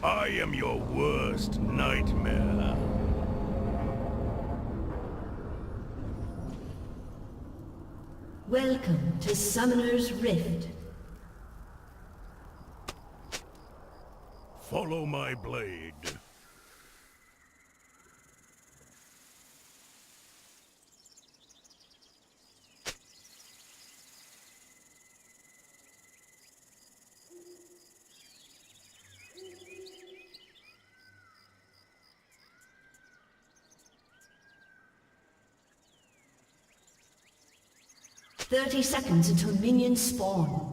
I am your worst nightmare. Welcome to Summoner's Rift. Follow my blade. "30 seconds until minions spawn.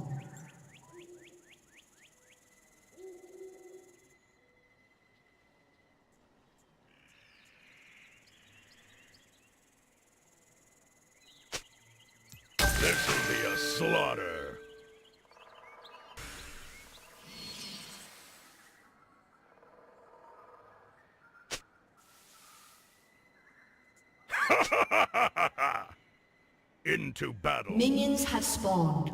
This'll be a slaughter. Into battle. Minions have spawned.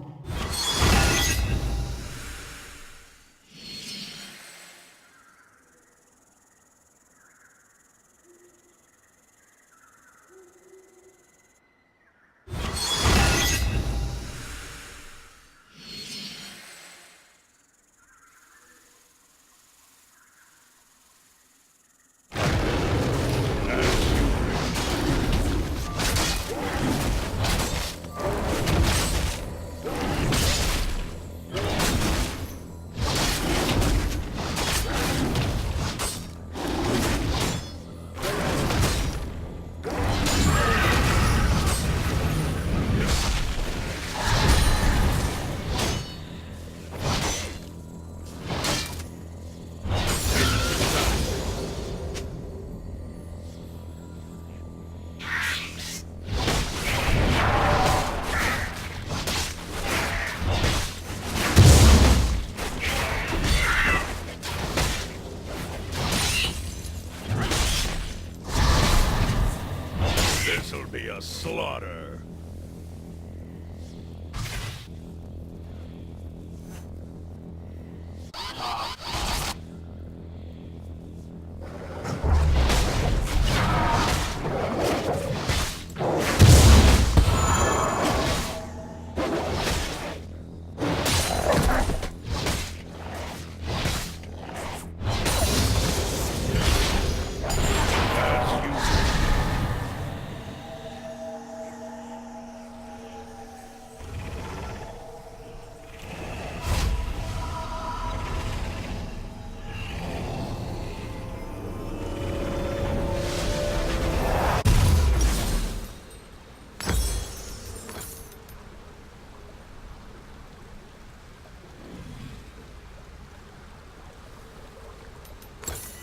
This'll be a slaughter.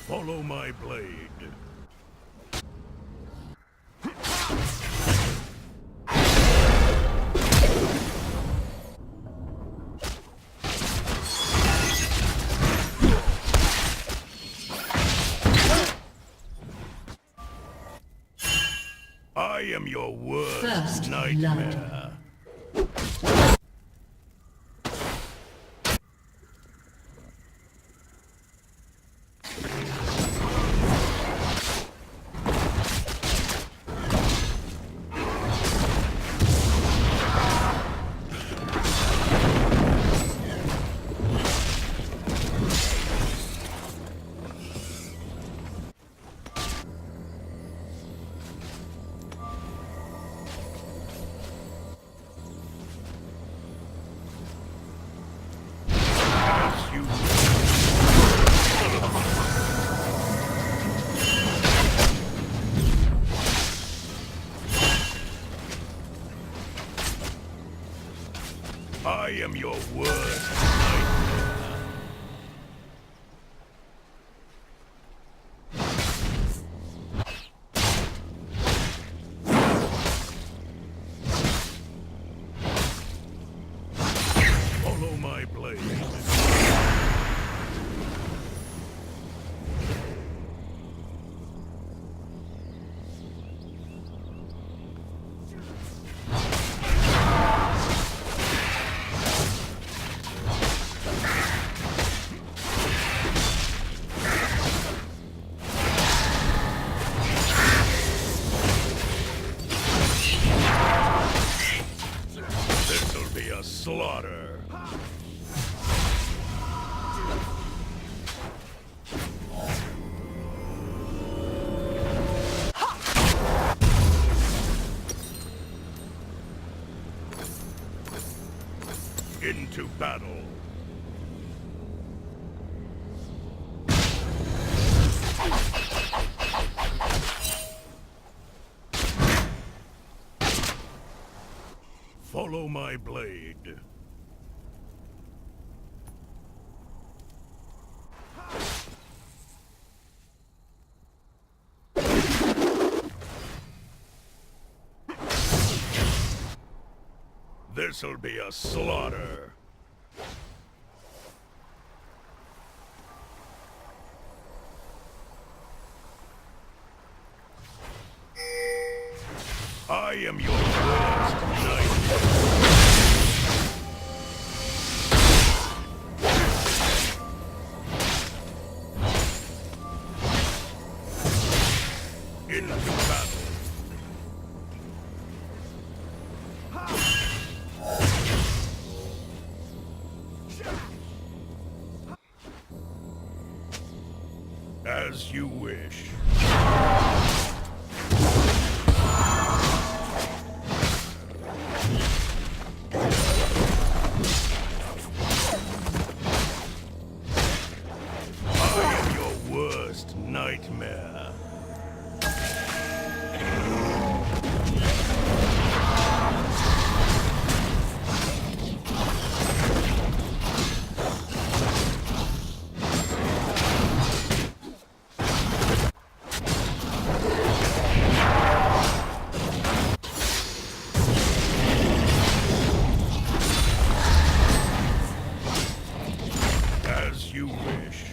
Follow my blade. I am your worst First nightmare. I am your worst nightmare. Follow my blade. my blade. This'll be a slaughter. I am your worst nightmare. Into battle. As you wish. I am your worst nightmare. As you wish.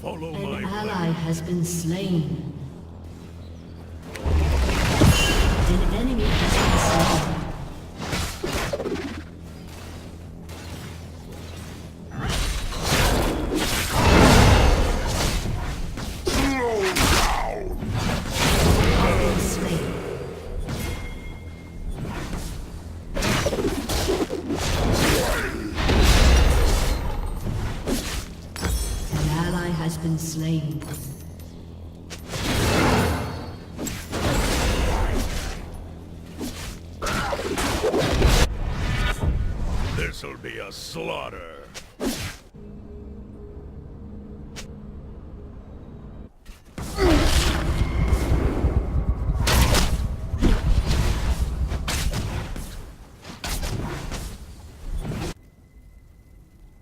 Follow my An ally blade. has been slain. An enemy has been slain. Been slain. An ally has been slain. This'll be a slaughter.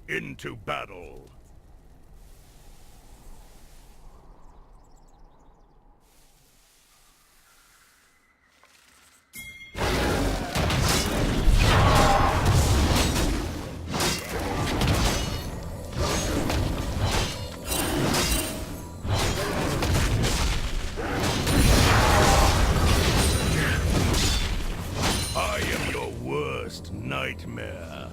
Into battle. I am your worst nightmare.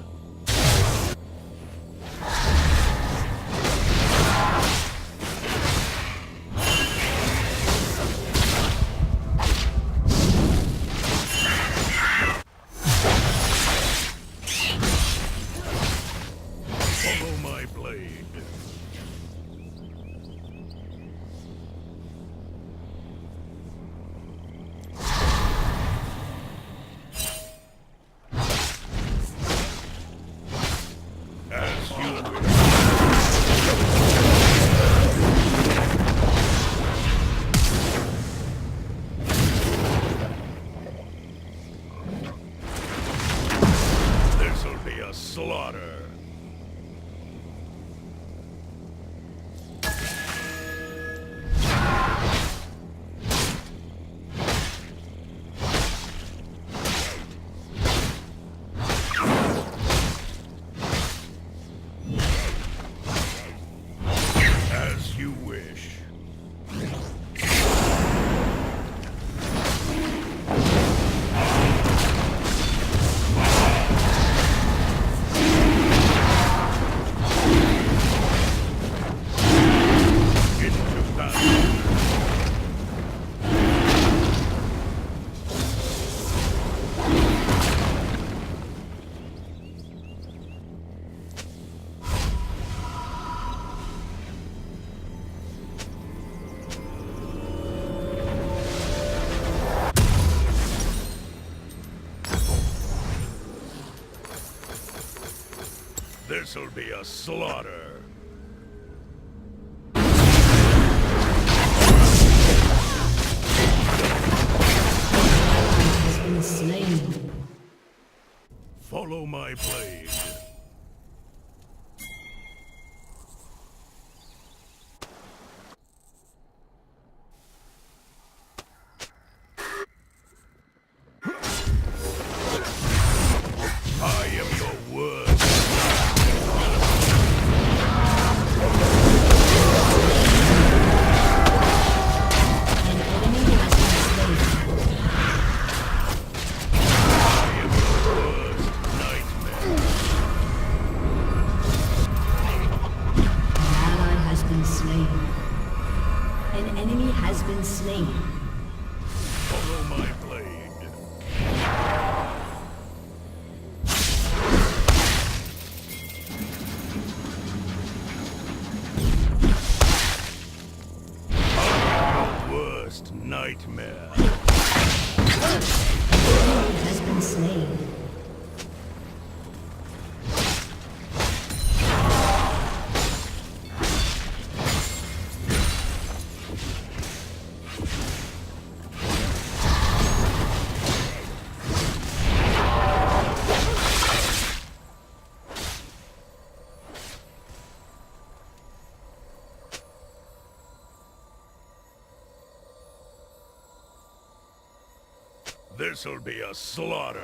Follow my blade. As you wish. This'll be a slaughter. As you wish. Into battle. This'll be a slaughter. Has been slain. Follow my blade. I am your worst. An enemy has been slain. I am your worst nightmare. An ally has been slain. An enemy has been slain. Follow my blade. Worst nightmare. Enemy has been slain. This'll be a slaughter.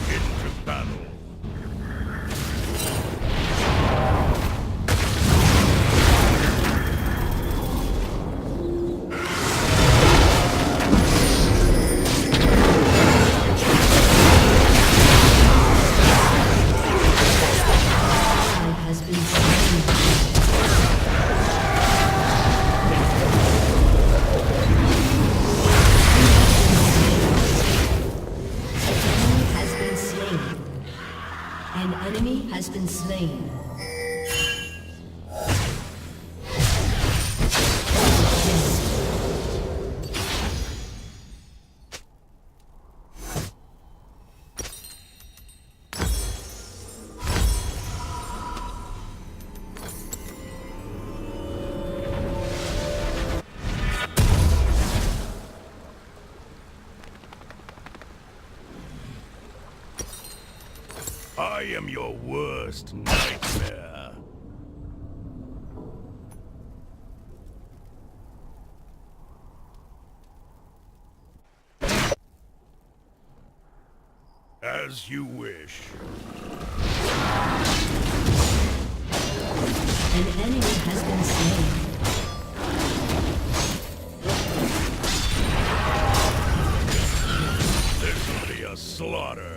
Into battle. Ally has been slain. Enemy has been slain. An enemy has been slain. I am your worst nightmare. As you wish. An enemy has been slain. This'll be a slaughter.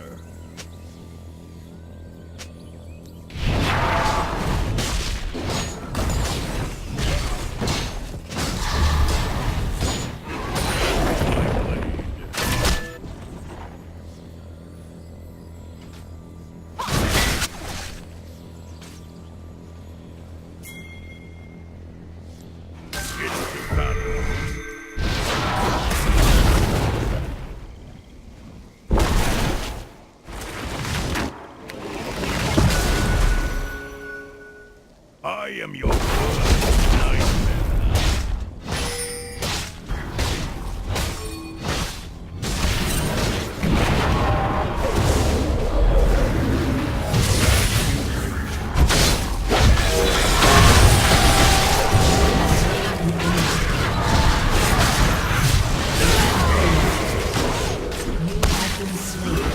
Into battle. I am your worst nightmare. You have been slain.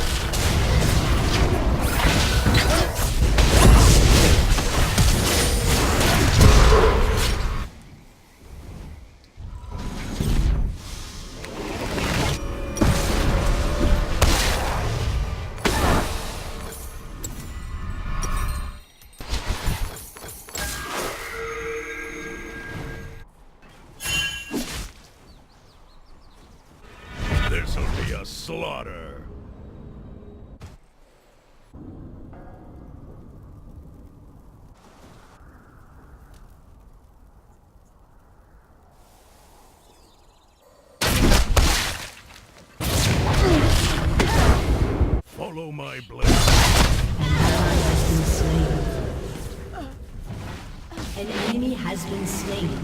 Follow my blade. An ally has been slain. An enemy has been slain.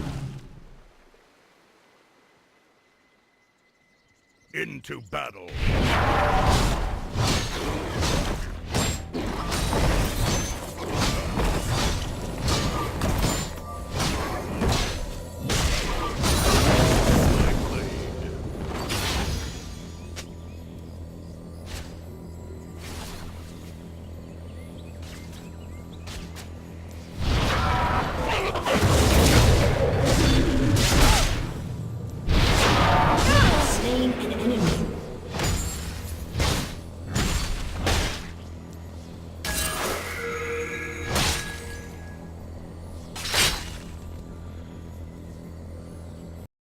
Into battle.